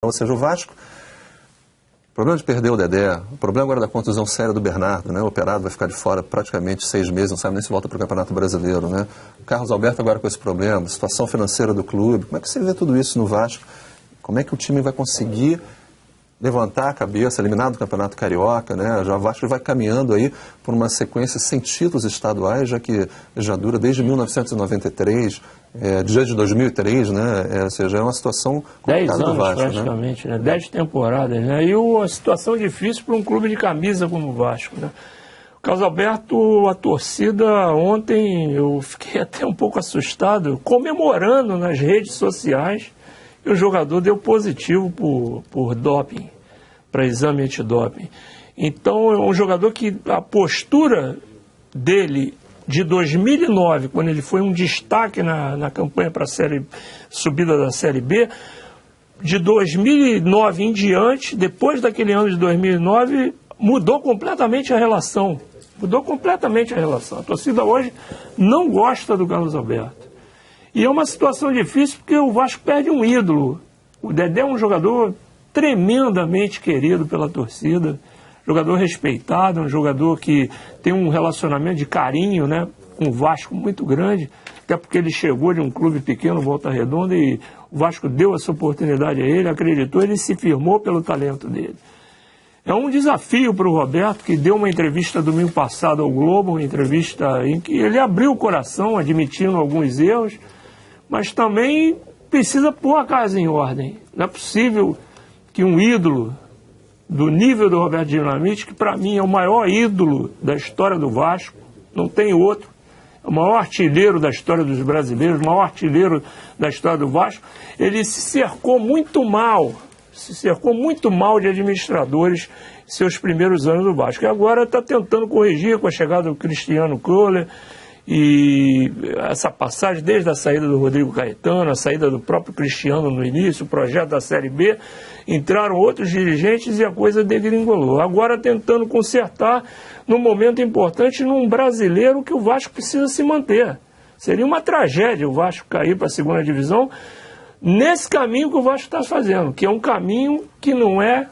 Ou seja, o Vasco, o problema de perder o Dedé, o problema agora da contusão séria do Bernardo, né? O operado vai ficar de fora praticamente 6 meses, não sabe nem se volta para o Campeonato Brasileiro, né? O Carlos Alberto agora com esse problema, situação financeira do clube, como é que você vê tudo isso no Vasco? Como é que o time vai conseguir levantar a cabeça, eliminar do Campeonato Carioca, né? Já o Vasco vai caminhando aí por uma sequência sem títulos estaduais, já que já dura desde 1993, desde 2003, né? Ou seja, é uma situação complicada do Vasco, 10 anos praticamente, né? 10 temporadas, né? E uma situação difícil para um clube de camisa como o Vasco, né? O Carlos Alberto, a torcida ontem, eu fiquei até um pouco assustado, comemorando nas redes sociais, e o jogador deu positivo por doping, para exame antidoping. Então, é um jogador que a postura dele de 2009, quando ele foi um destaque na campanha para a subida da Série B, de 2009 em diante, depois daquele ano de 2009, mudou completamente a relação. Mudou completamente a relação. A torcida hoje não gosta do Carlos Alberto. E é uma situação difícil porque o Vasco perde um ídolo. O Dedé é um jogador tremendamente querido pela torcida, jogador respeitado, um jogador que tem um relacionamento de carinho, né, com o Vasco muito grande, até porque ele chegou de um clube pequeno, Volta Redonda, e o Vasco deu essa oportunidade a ele, acreditou, ele se firmou pelo talento dele. É um desafio para o Roberto, que deu uma entrevista domingo passado ao Globo, uma entrevista em que ele abriu o coração, admitindo alguns erros, mas também precisa pôr a casa em ordem. Não é possível que um ídolo do nível do Roberto Dinamite, que para mim é o maior ídolo da história do Vasco, não tem outro, é o maior artilheiro da história dos brasileiros, o maior artilheiro da história do Vasco, ele se cercou muito mal de administradores em seus primeiros anos do Vasco. E agora está tentando corrigir com a chegada do Cristiano Kohler, e essa passagem desde a saída do Rodrigo Caetano, a saída do próprio Cristiano no início, o projeto da Série B, entraram outros dirigentes e a coisa degringolou. Agora tentando consertar num momento importante num brasileiro que o Vasco precisa se manter. Seria uma tragédia o Vasco cair para a segunda divisão nesse caminho que o Vasco está fazendo, que é um caminho que não é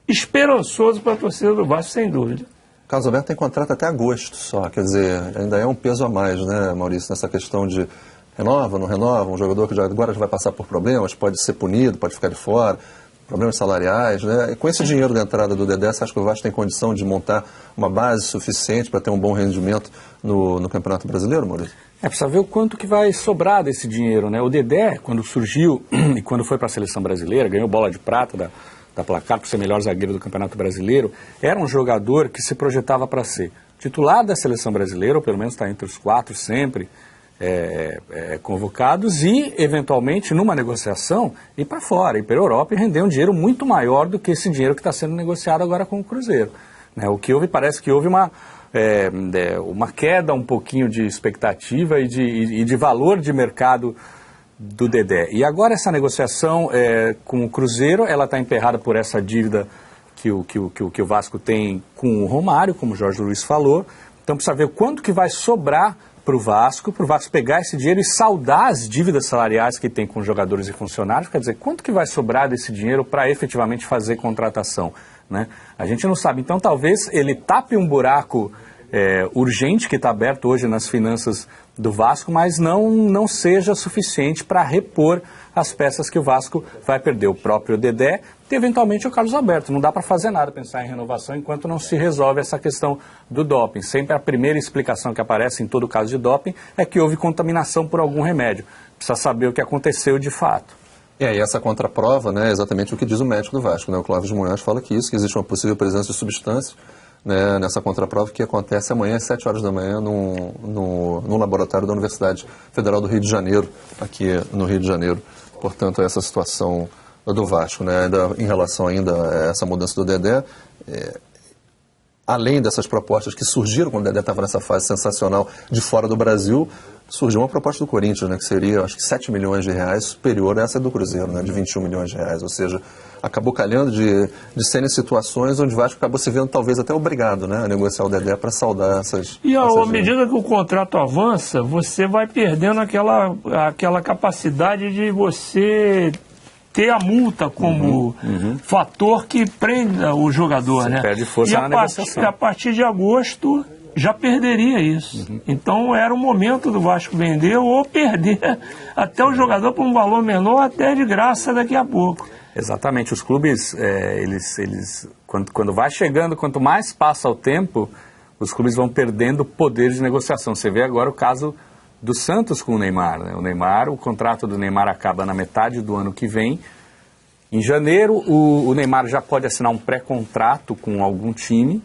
esperançoso para a torcida do Vasco, sem dúvida. O Carlos Alberto tem contrato até agosto só, quer dizer, ainda é um peso a mais, né, Maurício, nessa questão de renova, não renova, um jogador que agora já vai passar por problemas, pode ser punido, pode ficar de fora, problemas salariais, né? E com esse dinheiro da entrada do Dedé, você acha que o Vasco tem condição de montar uma base suficiente para ter um bom rendimento no Campeonato Brasileiro, Maurício? Precisa ver o quanto que vai sobrar desse dinheiro, né? O Dedé, quando surgiu e quando foi para a Seleção Brasileira, ganhou bola de prata da Placar por ser melhor zagueiro do Campeonato Brasileiro, era um jogador que se projetava para ser titular da Seleção Brasileira, ou pelo menos está entre os 4 sempre convocados, e eventualmente numa negociação ir para fora, ir para a Europa e render um dinheiro muito maior do que esse dinheiro que está sendo negociado agora com o Cruzeiro, né? O que houve, parece que houve uma queda um pouquinho de expectativa e de valor de mercado do Dedé. E agora essa negociação com o Cruzeiro, ela está emperrada por essa dívida que o Vasco tem com o Romário, como o Jorge Luiz falou. Então precisa ver quanto que vai sobrar para o Vasco pegar esse dinheiro e saldar as dívidas salariais que tem com jogadores e funcionários. Quer dizer, quanto que vai sobrar desse dinheiro para efetivamente fazer contratação, né? A gente não sabe. Então talvez ele tape um buraco urgente que está aberto hoje nas finanças do Vasco, mas não seja suficiente para repor as peças que o Vasco vai perder. O próprio Dedé e eventualmente o Carlos Alberto. Não dá para fazer nada, pensar em renovação, enquanto não se resolve essa questão do doping. Sempre a primeira explicação que aparece em todo caso de doping é que houve contaminação por algum remédio. Precisa saber o que aconteceu de fato. E essa contraprova, né, é exatamente o que diz o médico do Vasco, né? O Clóvis Munhoz fala que existe uma possível presença de substâncias, né, nessa contraprova que acontece amanhã às 7 horas da manhã no laboratório da Universidade Federal do Rio de Janeiro, aqui no Rio de Janeiro. Portanto, essa situação do Vasco, né, em relação ainda a essa mudança do Dedé, além dessas propostas que surgiram quando o Dedé estava nessa fase sensacional de fora do Brasil, surgiu uma proposta do Corinthians, né, que seria, acho que 7 milhões de reais, superior a essa do Cruzeiro, né, de 21 milhões de reais. Ou seja, acabou calhando de serem situações onde o Vasco acabou se vendo talvez até obrigado, né, a negociar o Dedé para saldar essas... E à medida que o contrato avança, você vai perdendo aquela capacidade de você ter a multa como fator que prenda o jogador, Você né? perde força na negociação. E a partir de agosto já perderia isso. Então era o momento do Vasco vender ou perder até o jogador por um valor menor, até de graça daqui a pouco. Exatamente, os clubes, quando vai chegando, quanto mais passa o tempo, os clubes vão perdendo poder de negociação. Você vê agora o caso do Santos com o Neymar, né? O contrato do Neymar acaba na metade do ano que vem. Em janeiro, o Neymar já pode assinar um pré-contrato com algum time,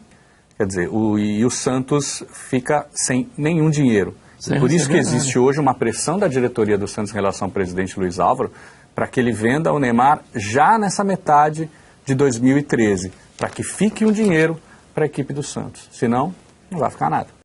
quer dizer, e o Santos fica sem nenhum dinheiro. Por isso que existe hoje uma pressão da diretoria do Santos em relação ao presidente Luiz Álvaro, para que ele venda o Neymar já nessa metade de 2013, para que fique um dinheiro para a equipe do Santos. Senão, não vai ficar nada.